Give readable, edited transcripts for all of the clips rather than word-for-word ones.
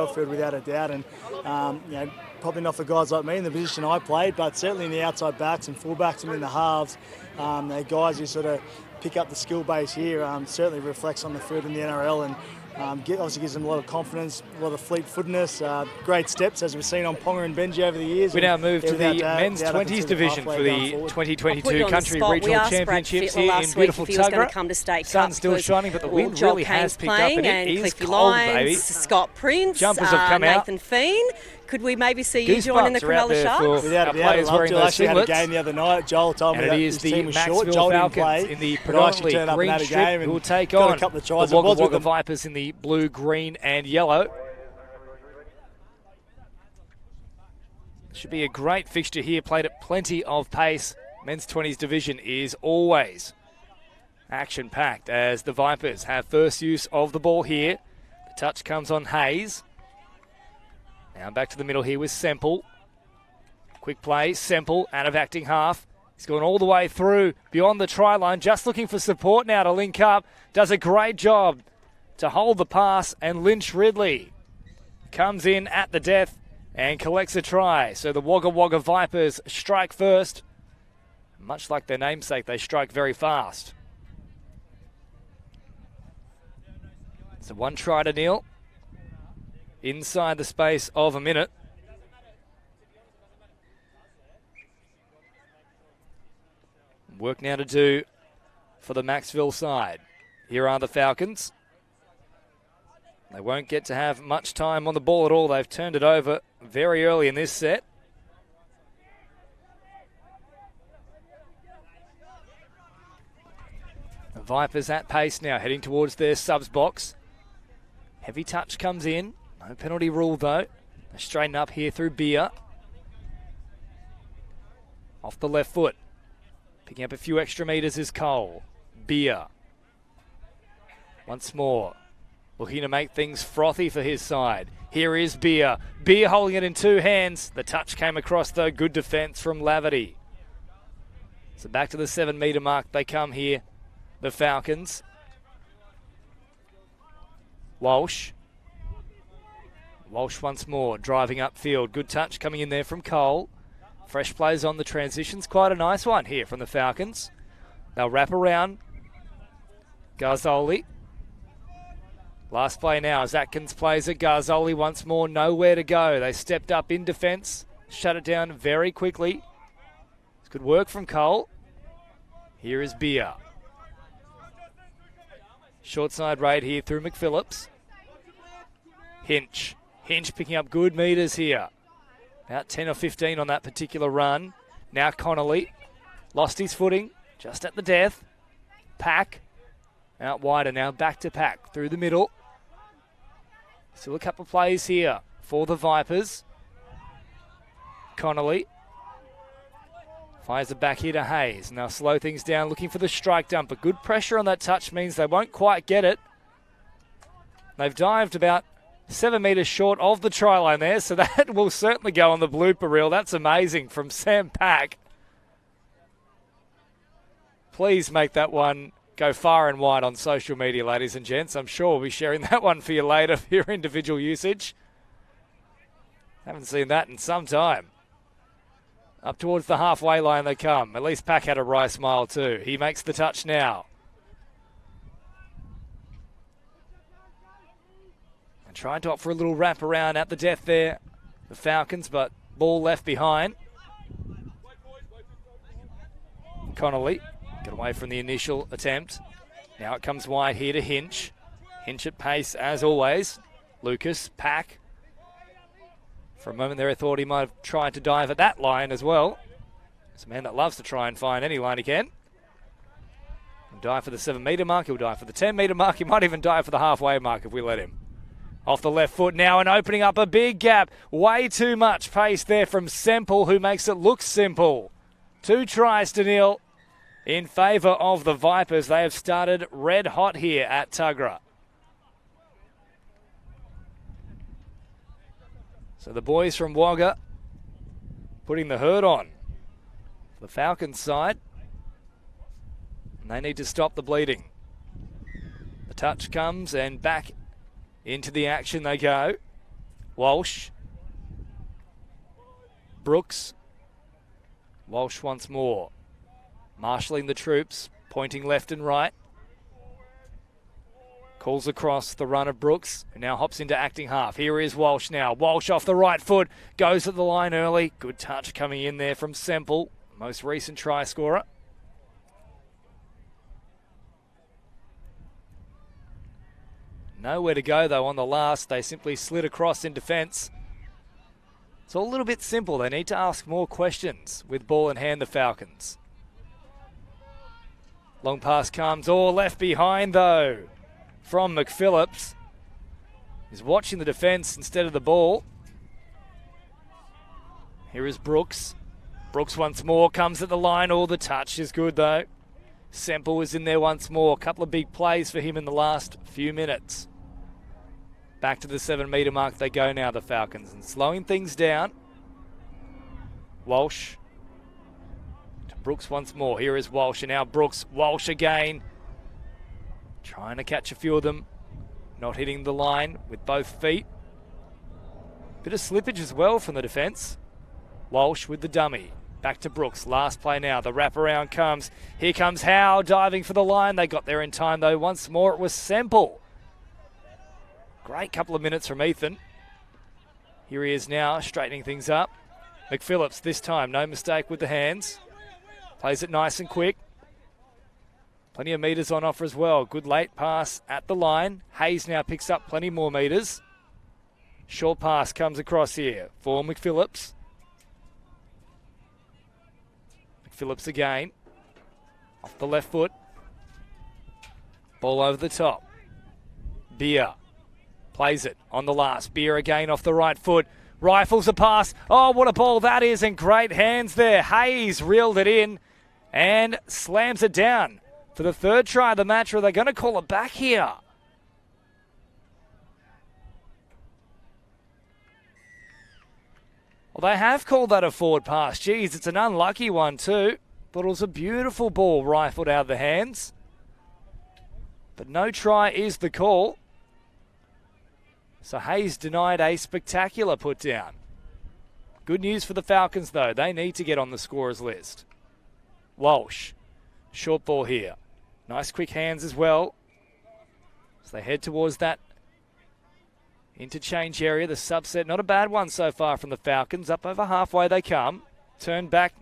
Field without a doubt, and probably not for guys like me in the position I played, but certainly in the outside backs and fullbacks and in the halves, the guys who sort of pick up the skill base here certainly reflects on the field in the NRL, and obviously gives them a lot of confidence, a lot of fleet-footedness, great steps as we've seen on Ponga and Benji over the years. We now move to the men's 20s division for the 2022 Country Regional Championships here in beautiful Tuggerah. Sun's still shining, but the wind really has picked up, and it is cold, baby. Scott Prince, Jumpers have come out. Nathan Feen. Could we maybe see you joining the Cronulla Sharks? Without a doubt, I actually had a game the other night. Joel told me that his team was short. Joel didn't play. In the predominantly green strip, who will take on the Wagga Wagga Vipers in the blue, green and yellow. Should be a great fixture here, played at plenty of pace. Men's 20s division is always action-packed as the Vipers have first use of the ball here. The touch comes on Hayes. Now back to the middle here with Semple. Quick play, Semple out of acting half. He's gone all the way through beyond the try line, just looking for support now to link up. Does a great job to hold the pass, and Lynch Ridley comes in at the death and collects a try. So the Wagga Wagga Vipers strike first. Much like their namesake, they strike very fast. So 1 try to nil. Inside the space of a minute. Work now to do for the Macksville side. Here are the Falcons. They won't get to have much time on the ball at all. They've turned it over very early in this set. The Vipers at pace now, heading towards their subs box. Heavy touch comes in. No penalty rule though. They straighten up here through Beer. Off the left foot. Picking up a few extra metres is Cole. Beer. Once more. Looking to make things frothy for his side. Here is Beer. Beer holding it in 2 hands. The touch came across though. Good defence from Laverty. So back to the 7 metre mark they come here. The Falcons. Walsh. Walsh once more, driving upfield. Good touch coming in there from Cole. Fresh plays on the transitions. Quite a nice one here from the Falcons. They'll wrap around. Garzoli. Last play now as Atkins plays it. Garzoli once more, nowhere to go. They stepped up in defence. Shut it down very quickly. It's good work from Cole. Here is Beer. Short side raid here through McPhillips. Hinch. Hinch picking up good metres here. About 10 or 15 on that particular run. Now Connolly. Lost his footing just at the death. Pack. Out wider now. Back to Pack through the middle. Still a couple of plays here for the Vipers. Connolly. Fires it back here to Hayes. Now slow things down, looking for the strike dump. But good pressure on that touch means they won't quite get it. They've dived about 7 metres short of the try line there, so that will certainly go on the blooper reel. That's amazing from Sam Pack. Please make that one go far and wide on social media, ladies and gents. I'm sure we'll be sharing that one for you later for your individual usage. Haven't seen that in some time. Up towards the halfway line they come. At least Pack had a wry smile too. He makes the touch now. And trying to opt for a little wrap around at the death there, the Falcons, but ball left behind. Connolly got away from the initial attempt. Now it comes wide here to Hinch. Hinch at pace as always. Lucas, Pack. For a moment there I thought he might have tried to dive at that line as well. He's a man that loves to try and find any line he can. He'll dive for the 7 metre mark, he'll dive for the 10 metre mark, he might even dive for the halfway mark if we let him. Off the left foot now and opening up a big gap. Way too much pace there from Semple, who makes it look simple. 2 tries to nil in favour of the Vipers. They have started red hot here at Tuggerah. So the boys from Wagga putting the hurt on the Falcons side. And they need to stop the bleeding. The touch comes and back into the action they go. Walsh. Brooks. Walsh once more. Marshalling the troops, pointing left and right. Calls across the run of Brooks, who now hops into acting half. Here is Walsh now. Walsh off the right foot, goes at the line early. Good touch coming in there from Semple, most recent try scorer. Nowhere to go, though, on the last. They simply slid across in defence. It's all a little bit simple. They need to ask more questions with ball in hand, the Falcons. Long pass comes, all left behind, though, from McPhillips. He's watching the defence instead of the ball. Here is Brooks. Brooks once more comes at the line. Oh, the touch is good, though. Semple was in there once more. A couple of big plays for him in the last few minutes. Back to the 7-metre mark they go now, the Falcons, and slowing things down. Walsh to Brooks once more. Here is Walsh, and now Brooks. Walsh again. Trying to catch a few of them. Not hitting the line with both feet. Bit of slippage as well from the defence. Walsh with the dummy. Back to Brooks. Last play now. The wraparound comes. Here comes Howe diving for the line. They got there in time, though. Once more, it was Semple. Great couple of minutes from Ethan. Here he is now, straightening things up. McPhillips this time, no mistake with the hands. Plays it nice and quick. Plenty of metres on offer as well. Good late pass at the line. Hayes now picks up plenty more metres. Short pass comes across here for McPhillips. McPhillips again. Off the left foot. Ball over the top. Beer. Plays it on the last. Beer again off the right foot. Rifles a pass. Oh, what a ball that is, and great hands there. Hayes reeled it in and slams it down for the third try of the match. Or are they going to call it back here? Well, they have called that a forward pass. Geez, it's an unlucky one too. Thought it was a beautiful ball rifled out of the hands. But no try is the call. So Hayes denied a spectacular put down. Good news for the Falcons, though. They need to get on the scorers list. Walsh. Short ball here. Nice quick hands as well. As they head towards that interchange area, the subset. Not a bad one so far from the Falcons. Up over halfway they come. Turn back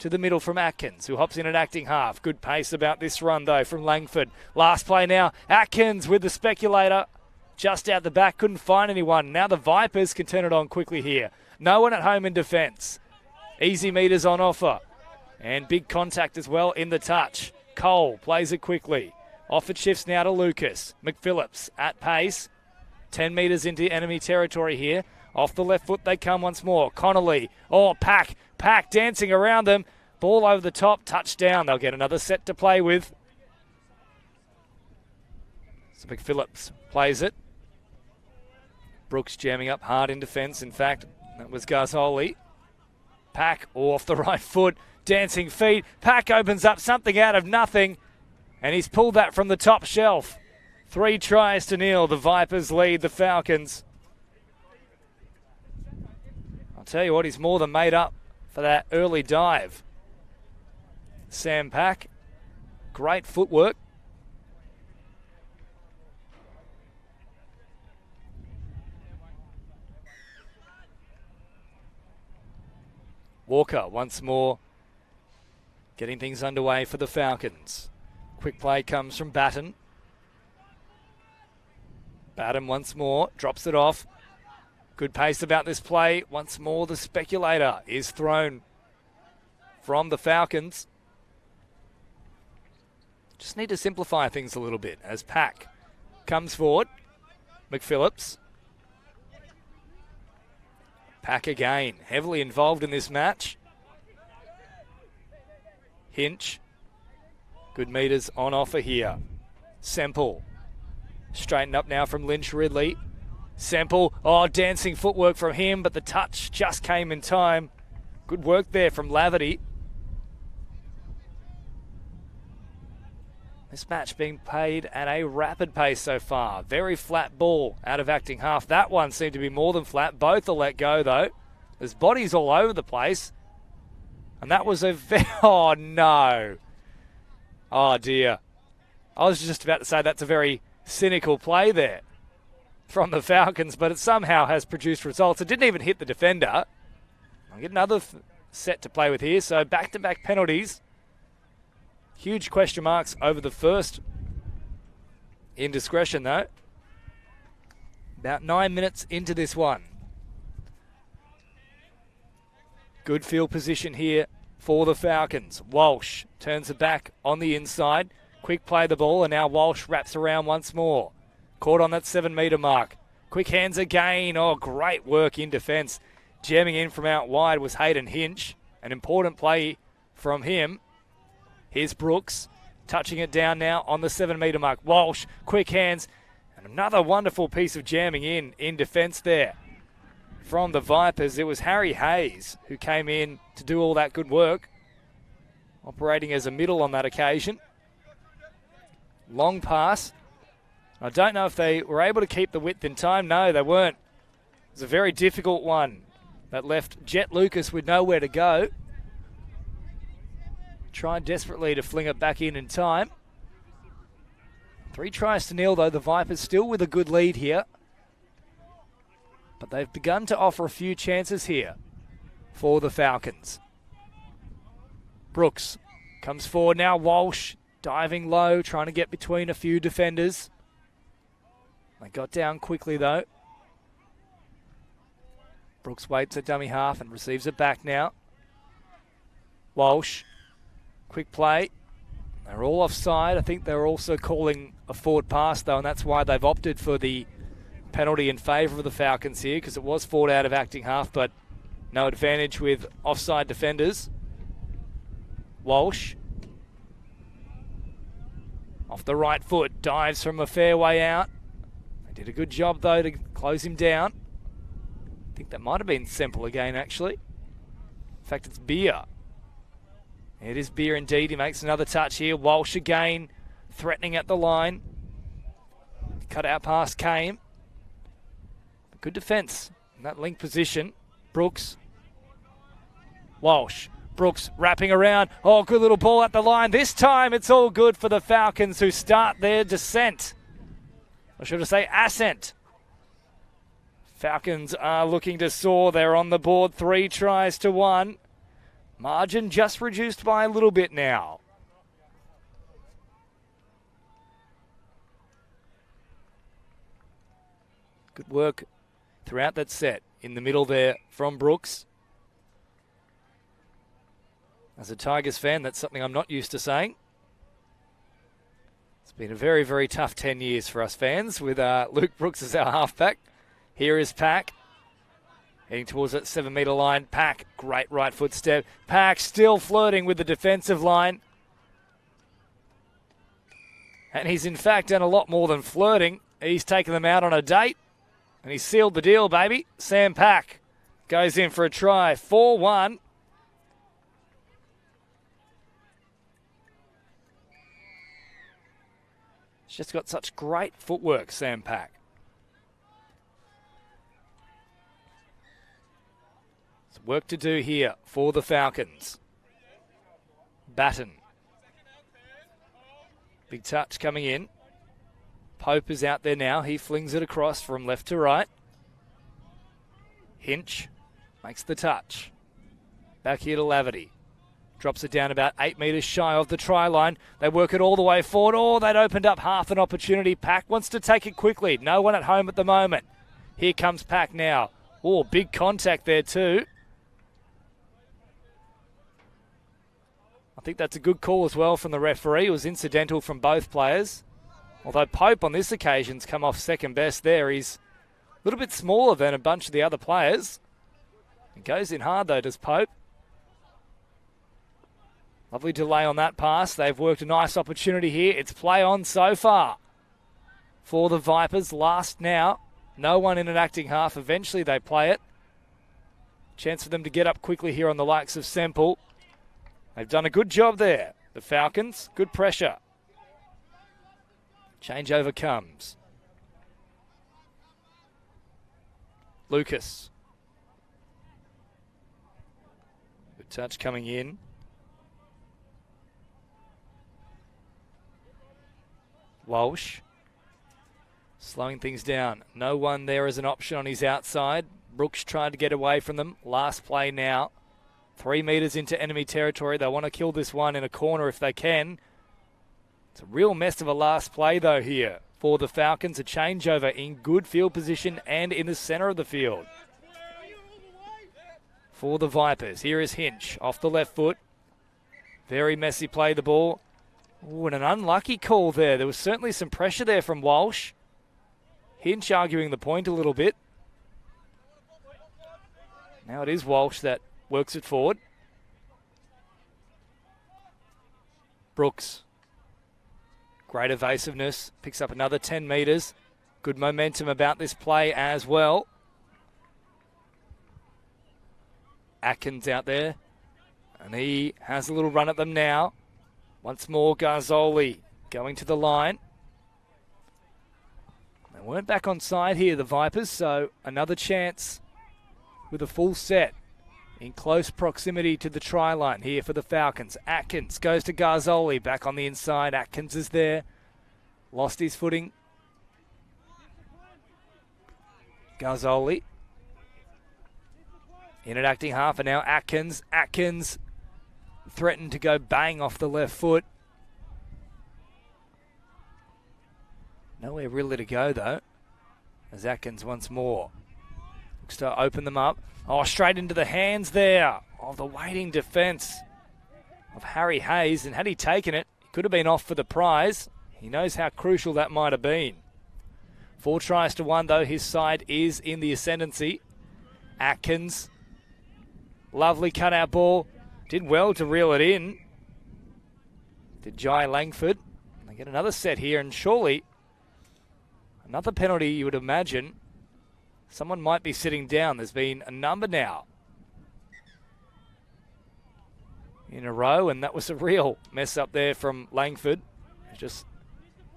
to the middle from Atkins, who hops in at acting half. Good pace about this run, though, from Langford. Last play now. Atkins with the speculator. Just out the back, couldn't find anyone. Now the Vipers can turn it on quickly here. No one at home in defence. Easy metres on offer. And big contact as well in the touch. Cole plays it quickly. Off it shifts now to Lucas. McPhillips at pace. 10 metres into enemy territory here. Off the left foot they come once more. Connolly. Oh, Pack dancing around them. Ball over the top. Touchdown. They'll get another set to play with. So McPhillips plays it. Brooks jamming up hard in defence. In fact, that was Garzoli. Pack off the right foot. Dancing feet. Pack opens up something out of nothing. And he's pulled that from the top shelf. 3 tries to nil. The Vipers lead the Falcons. I'll tell you what, he's more than made up for that early dive. Sam Pack. Great footwork. Walker once more getting things underway for the Falcons. Quick play comes from Batten. Batten once more drops it off. Good pace about this play. Once more the speculator is thrown from the Falcons. Just need to simplify things a little bit as Pack comes forward. McPhillips. Pack again, heavily involved in this match. Hinch. Good metres on offer here. Semple. Straightened up now from Lynch Ridley. Semple, dancing footwork from him, but the touch just came in time. Good work there from Laverty. This match being played at a rapid pace so far. Very flat ball out of acting half. That one seemed to be more than flat. Both will let go, though. There's bodies all over the place. And that was oh, no. Oh, dear. I was just about to say that's a very cynical play there from the Falcons, but it somehow has produced results. It didn't even hit the defender. I'll get another set to play with here. So back-to-back penalties. Huge question marks over the first indiscretion, though. About 9 minutes into this one. Good field position here for the Falcons. Walsh turns it back on the inside. Quick play the ball, and now Walsh wraps around once more. Caught on that 7 metre mark. Quick hands again. Oh, great work in defence. Jamming in from out wide was Hayden Hinch. An important play from him. Here's Brooks, touching it down now on the 7 metre mark. Walsh, quick hands, and another wonderful piece of jamming in defence there. From the Vipers, it was Harry Hayes who came in to do all that good work, operating as a middle on that occasion. Long pass. I don't know if they were able to keep the width in time. No, they weren't. It was a very difficult one that left Jet Lucas with nowhere to go. Tried desperately to fling it back in time. 3 tries to nil, though. The Vipers still with a good lead here. But they've begun to offer a few chances here for the Falcons. Brooks comes forward now. Walsh diving low, trying to get between a few defenders. They got down quickly, though. Brooks waits at dummy half and receives it back now. Walsh. Quick play. They're all offside. I think they're also calling a forward pass, though, and that's why they've opted for the penalty in favour of the Falcons here, because it was forward out of acting half, but no advantage with offside defenders. Walsh. Off the right foot. Dives from a fair way out. They did a good job, though, to close him down. I think that might have been Semple again, actually. In fact, it's Beer. It is Beer indeed. He makes another touch here. Walsh again, threatening at the line. Cut out pass came. Good defence in that link position. Brooks. Walsh. Brooks wrapping around. Oh, good little ball at the line. This time it's all good for the Falcons, who start their descent. Or should I say ascent. Falcons are looking to soar. They're on the board 3 tries to 1. Margin just reduced by a little bit now. Good work throughout that set. In the middle there from Brooks. As a Tigers fan, that's something I'm not used to saying. It's been a very, very tough 10 years for us fans with Luke Brooks as our halfback. Here is Pack. Heading towards that 7 metre line. Pack, great right foot step. Pack still flirting with the defensive line. And he's in fact done a lot more than flirting. He's taken them out on a date. And he's sealed the deal, baby. Sam Pack goes in for a try. 4-1. He's just got such great footwork, Sam Pack. Work to do here for the Falcons. Batten. Big touch coming in. Pope is out there now. He flings it across from left to right. Hinch makes the touch. Back here to Laverty. Drops it down about 8 metres shy of the try line. They work it all the way forward. Oh, they'd opened up half an opportunity. Pack wants to take it quickly. No one at home at the moment. Here comes Pack now. Oh, big contact there too. I think that's a good call as well from the referee. It was incidental from both players. Although Pope on this occasion's come off second best there. He's a little bit smaller than a bunch of the other players. He goes in hard though, does Pope. Lovely delay on that pass. They've worked a nice opportunity here. It's play on so far for the Vipers. Last now. No one in an acting half. Eventually they play it. Chance for them to get up quickly here on the likes of Semple. They've done a good job there. The Falcons, good pressure. Changeover comes. Lucas. Good touch coming in. Walsh. Slowing things down. No one there as an option on his outside. Brooks tried to get away from them. Last play now. 3 metres into enemy territory. They want to kill this one in a corner if they can. It's a real mess of a last play though here for the Falcons. A changeover in good field position and in the centre of the field. For the Vipers, here is Hinch off the left foot. Very messy play, the ball. Ooh, and an unlucky call there. There was certainly some pressure there from Walsh. Hinch arguing the point a little bit. Now it is Walsh that works it forward. Brooks. Great evasiveness. Picks up another 10 metres. Good momentum about this play as well. Atkins out there. And he has a little run at them now. Once more, Garzoli going to the line. They weren't back on side here, the Vipers, so another chance with a full set in close proximity to the try line here for the Falcons. Atkins goes to Garzoli, back on the inside. Atkins is there. Lost his footing. Garzoli. In at acting half, and now Atkins. Atkins threatened to go bang off the left foot. Nowhere really to go though, as Atkins once more looks to open them up. Oh, straight into the hands there of the waiting defence of Harry Hayes, and had he taken it, he could have been off for the prize. He knows how crucial that might have been. 4 tries to 1 though, his side is in the ascendancy. Atkins, lovely cutout ball, did well to reel it in. Did Jai Langford. They get another set here, and surely another penalty, you would imagine. Someone might be sitting down. There's been a number now in a row, and that was a real mess up there from Langford. Just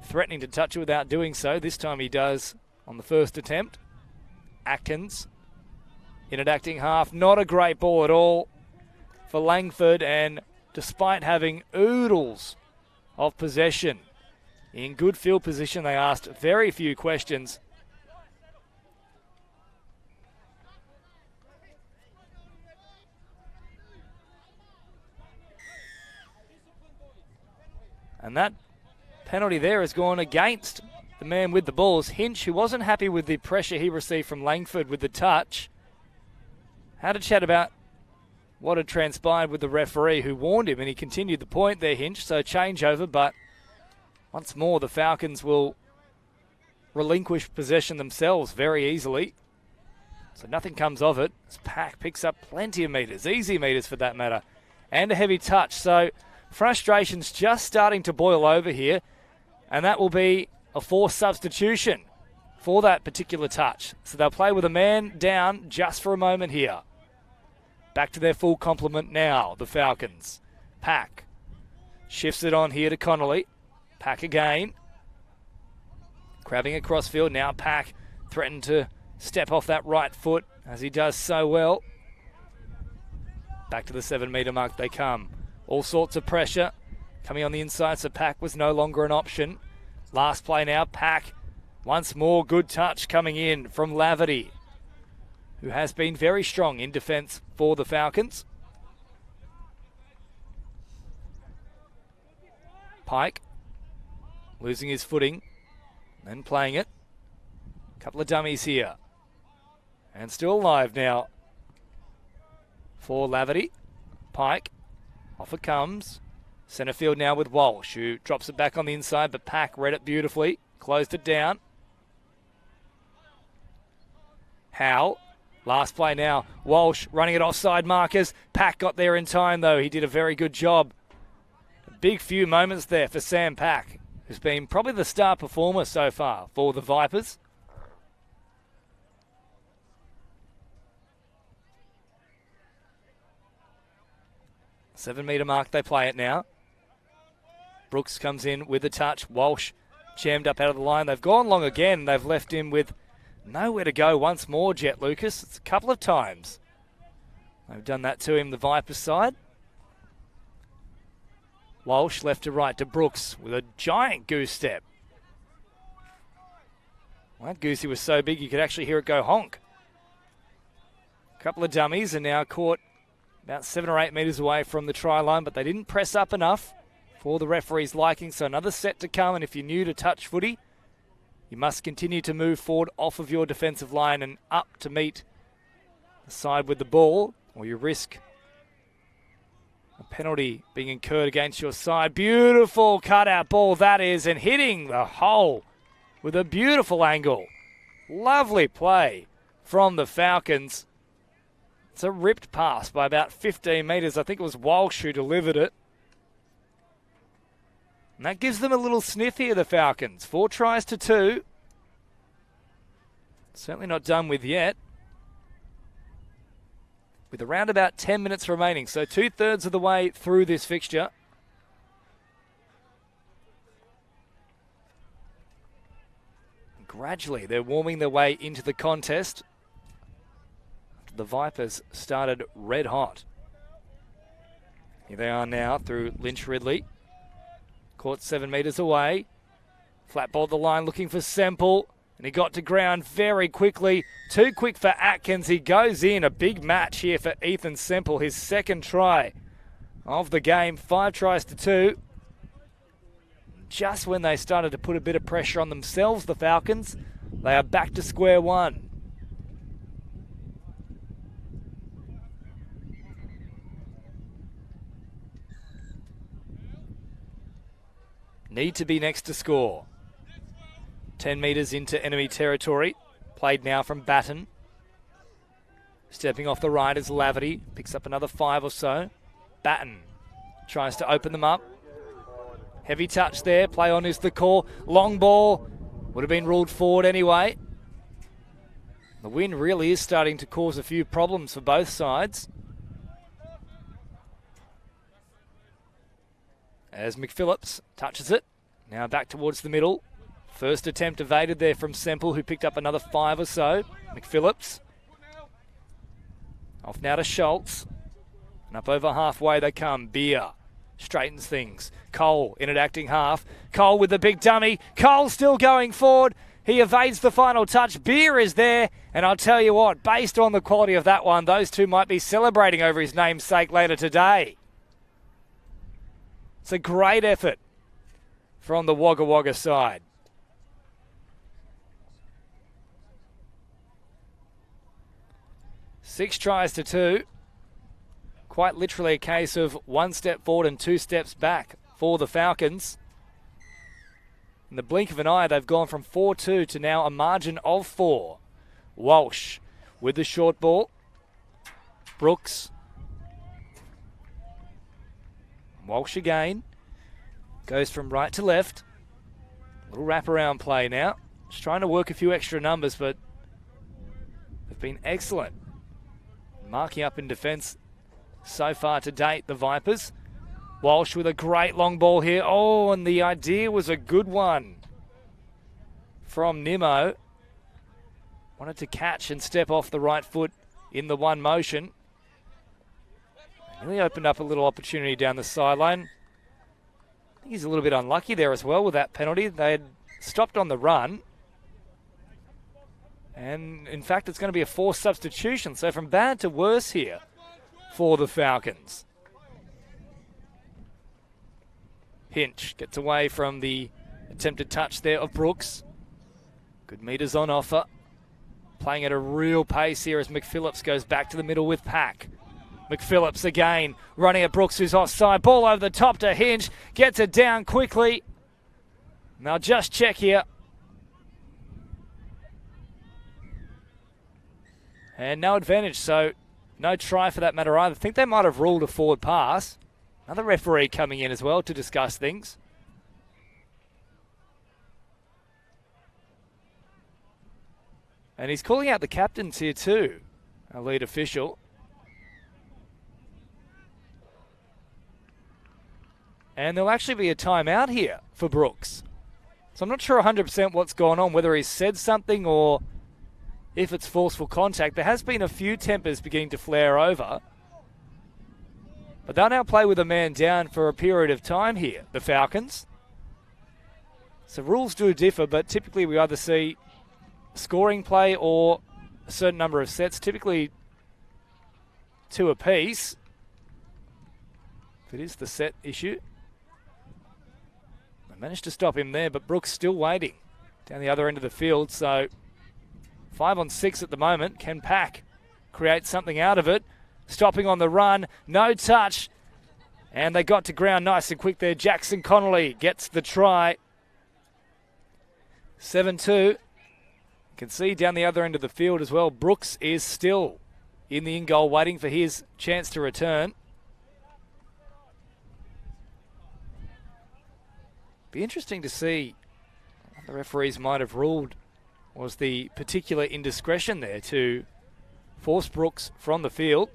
threatening to touch it without doing so. This time he does on the first attempt. Atkins in at acting half. Not a great ball at all for Langford, and despite having oodles of possession, in good field position, they asked very few questions. And that penalty there has gone against the man with the balls. Hinch, who wasn't happy with the pressure he received from Langford with the touch, had a chat about what had transpired with the referee, who warned him, and he continued the point there, Hinch. So changeover, but once more the Falcons will relinquish possession themselves very easily. So nothing comes of it. This Pack picks up plenty of metres, easy metres for that matter, and a heavy touch. So frustration's just starting to boil over here, and that will be a forced substitution for that particular touch. So they'll play with a man down just for a moment here. Back to their full complement now, the Falcons. Pack shifts it on here to Connolly. Pack again. Crabbing across field. Now Pack threatened to step off that right foot, as he does so well. Back to the 7 metre mark they come. All sorts of pressure coming on the inside, so Pack was no longer an option. Last play now, Pack. Once more, good touch coming in from Laverty, who has been very strong in defence for the Falcons. Pike losing his footing, then playing it. Couple of dummies here. And still alive now for Laverty. Pike, off it comes. Centre field now with Walsh, who drops it back on the inside, but Pack read it beautifully, closed it down. Howe, last play now. Walsh running it offside markers. Pack got there in time though. He did a very good job. A big few moments there for Sam Pack, who's been probably the star performer so far for the Vipers. $7 metre mark, they play it now. Brooks comes in with a touch. Walsh jammed up out of the line. They've gone long again. They've left him with nowhere to go once more, Jet Lucas. It's a couple of times they've done that to him, the Vipers side. Walsh left to right to Brooks with a giant goose step. Well, that goosey was so big you could actually hear it go honk. A couple of dummies are now caught about 7 or 8 metres away from the try line, but they didn't press up enough for the referee's liking. So another set to come, and if you're new to touch footy, you must continue to move forward off of your defensive line and up to meet the side with the ball, or you risk a penalty being incurred against your side. Beautiful cutout ball that is, and hitting the hole with a beautiful angle. Lovely play from the Falcons. It's a ripped pass by about 15 metres. I think it was Walsh who delivered it. And that gives them a little sniff here, the Falcons. 4 tries to 2. Certainly not done with yet. With around about 10 minutes remaining. So 2/3 of the way through this fixture. Gradually, they're warming their way into the contest. The Vipers started red hot. Here they are now through Lynch Ridley. Caught 7 metres away. Flat ball the line looking for Semple. And he got to ground very quickly. Too quick for Atkins. He goes in. A big match here for Ethan Semple. His second try of the game. 5 tries to 2. Just when they started to put a bit of pressure on themselves, the Falcons, they are back to square one. Need to be next to score. 10 metres into enemy territory. Played now from Batten. Stepping off the right is Laverty. Picks up another 5 or so. Batten tries to open them up. Heavy touch there. Play on is the call. Long ball. Would have been ruled forward anyway. The wind really is starting to cause a few problems for both sides. As McPhillips touches it. Now back towards the middle. First attempt evaded there from Semple, who picked up another 5 or so. McPhillips. Off now to Schultz. And up over halfway they come. Beer straightens things. Cole in at acting half. Cole with the big dummy. Cole still going forward. He evades the final touch. Beer is there. And I'll tell you what, based on the quality of that one, those two might be celebrating over his namesake later today. It's a great effort from the Wagga Wagga side. Six tries to 2. Quite literally a case of 1 step forward and 2 steps back for the Falcons. In the blink of an eye, they've gone from 4-2 to now a margin of 4. Walsh with the short ball. Brooks. Walsh again. Goes from right to left. Little wraparound play now. Just trying to work a few extra numbers, but they've been excellent. Marking up in defence so far to date, the Vipers. Walsh with a great long ball here. Oh, and the idea was a good one from Nimmo. Wanted to catch and step off the right foot in the one motion. Really opened up a little opportunity down the sideline. I think he's a little bit unlucky there as well with that penalty. They had stopped on the run. And in fact, it's going to be a forced substitution. So from bad to worse here for the Falcons. Hinch gets away from the attempted touch there of Brooks. Good metres on offer. Playing at a real pace here as McPhillips goes back to the middle with Pack. McPhillips again, running at Brooks, who's offside. Ball over the top to Hinch. Gets it down quickly. Now just check here. And no advantage, so no try for that matter either. I think they might have ruled a forward pass. Another referee coming in as well to discuss things. And he's calling out the captains here too, our lead official. And there'll actually be a timeout here for Brooks. So I'm not sure 100% what's gone on, whether he's said something or if it's forceful contact. There has been a few tempers beginning to flare over. But they'll now play with a man down for a period of time here, the Falcons. So rules do differ, but typically we either see scoring play or a certain number of sets, typically 2 apiece. If it is the set issue. They managed to stop him there, but Brooks still waiting down the other end of the field. So 5 on 6 at the moment. Can Pack create something out of it? Stopping on the run, no touch. And they got to ground nice and quick there. Jackson Connolly gets the try. 7-2. You can see down the other end of the field as well, Brooks is still in the in-goal waiting for his chance to return. Be interesting to see what the referees might have ruled was the particular indiscretion there to force Brooks from the field.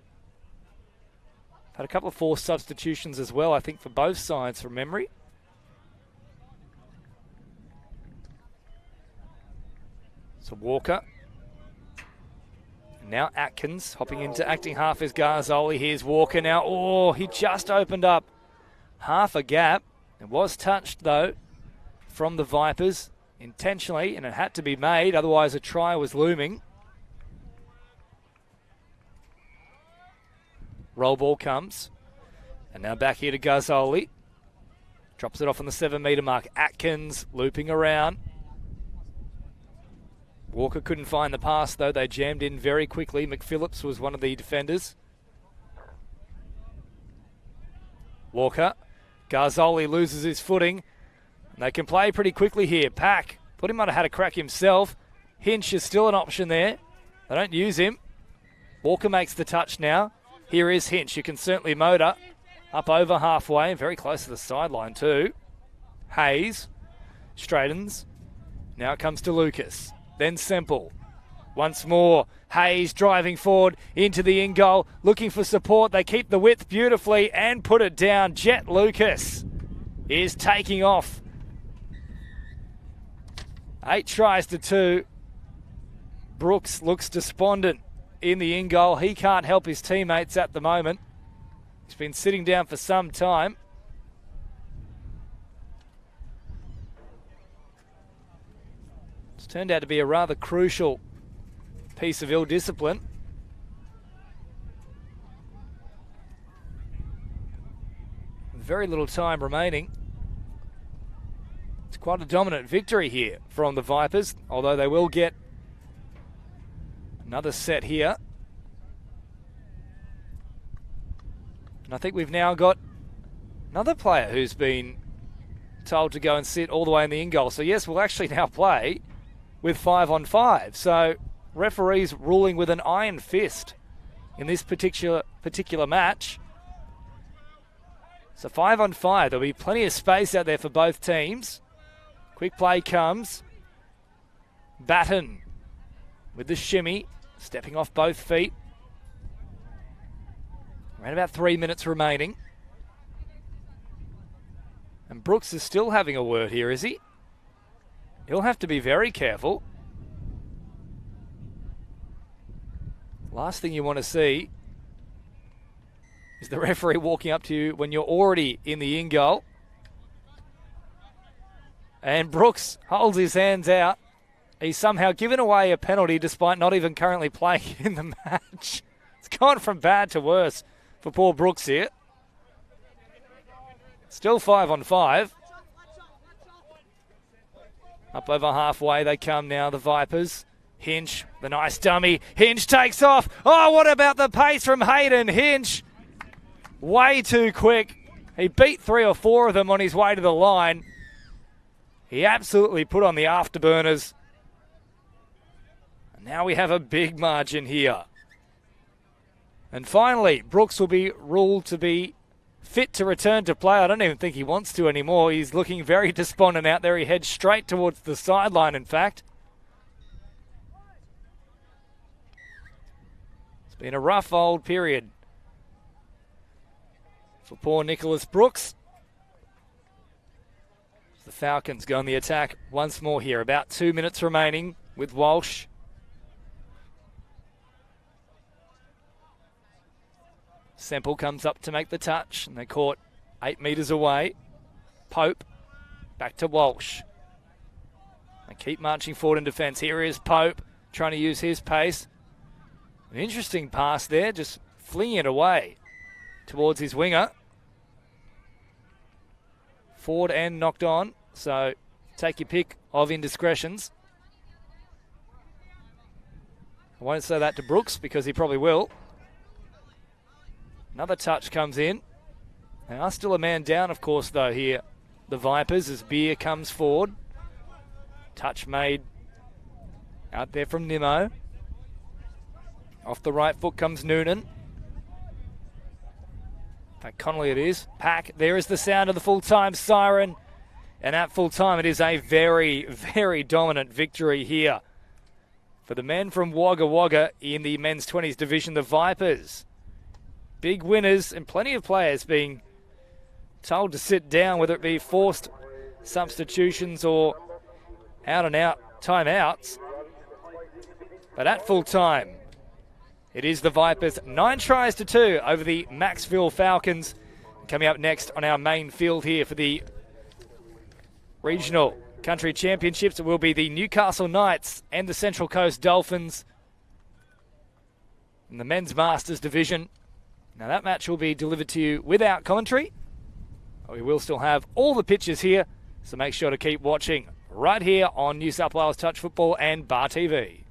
Had a couple of forced substitutions as well, I think, for both sides from memory. So Walker. And now Atkins hopping into acting half as Garzoli. Here's Walker now. Oh, he just opened up half a gap. It was touched, though, from the Vipers intentionally, and it had to be made. Otherwise, a try was looming. Roll ball comes. And now back here to Garzoli. Drops it off on the 7-metre mark. Atkins looping around. Walker couldn't find the pass, though. They jammed in very quickly. McPhillips was one of the defenders. Walker. Garzoli loses his footing. And they can play pretty quickly here. Pack. Thought he might have had a crack himself. Hinch is still an option there. They don't use him. Walker makes the touch now. Here is Hinch. You can certainly motor up over halfway. Very close to the sideline too. Hayes straightens. Now it comes to Lucas. Then Semple. Once more. Hayes driving forward into the in-goal. Looking for support. They keep the width beautifully and put it down. Jet Lucas is taking off. 8 tries to 2. Brooks looks despondent in the in-goal. He can't help his teammates at the moment. He's been sitting down for some time. It's turned out to be a rather crucial piece of ill discipline. Very little time remaining. It's quite a dominant victory here from the Vipers, although they will get another set here. And I think we've now got another player who's been told to go and sit all the way in the in-goal. So yes, we'll actually now play with 5 on 5. So referees ruling with an iron fist in this particular match. So 5 on 5. There'll be plenty of space out there for both teams. Quick play comes. Batten with the shimmy. Stepping off both feet. Around about 3 minutes remaining. And Brooks is still having a word here, is he? He'll have to be very careful. Last thing you want to see is the referee walking up to you when you're already in the in-goal. And Brooks holds his hands out. He's somehow given away a penalty despite not even currently playing in the match. It's gone from bad to worse for poor Brooks here. Still 5 on 5. Up over halfway they come now, the Vipers. Hinch, the nice dummy. Hinch takes off. Oh, what about the pace from Hayden? Hinch, way too quick. He beat 3 or 4 of them on his way to the line. He absolutely put on the afterburners. And now we have a big margin here. And finally, Brooks will be ruled to be fit to return to play. I don't even think he wants to anymore. He's looking very despondent out there. He heads straight towards the sideline, in fact. It's been a rough old period for poor Nicholas Brooks. The Falcons go on the attack once more here. About 2 minutes remaining with Walsh. Semple comes up to make the touch, and they caught 8 metres away. Pope back to Walsh. They keep marching forward in defence. Here is Pope trying to use his pace. An interesting pass there, just flinging it away towards his winger. Forward and knocked on, so take your pick of indiscretions. I won't say that to Brooks because he probably will. Another touch comes in. They are still a man down, of course, though, here. The Vipers, as Beer comes forward. Touch made out there from Nimmo. Off the right foot comes Noonan. That Connolly it is. Pack, there is the sound of the full-time siren. And at full-time, it is a very, very dominant victory here for the men from Wagga Wagga in the men's 20s division, the Vipers. Big winners and plenty of players being told to sit down, whether it be forced substitutions or out-and-out timeouts. But at full-time, it is the Vipers 9 tries to 2 over the Macksville Falcons. Coming up next on our main field here for the Regional Country Championships, it will be the Newcastle Knights and the Central Coast Dolphins in the men's Masters division. Now that match will be delivered to you without commentary. We will still have all the pitches here, so make sure to keep watching right here on New South Wales Touch Football and Bar TV.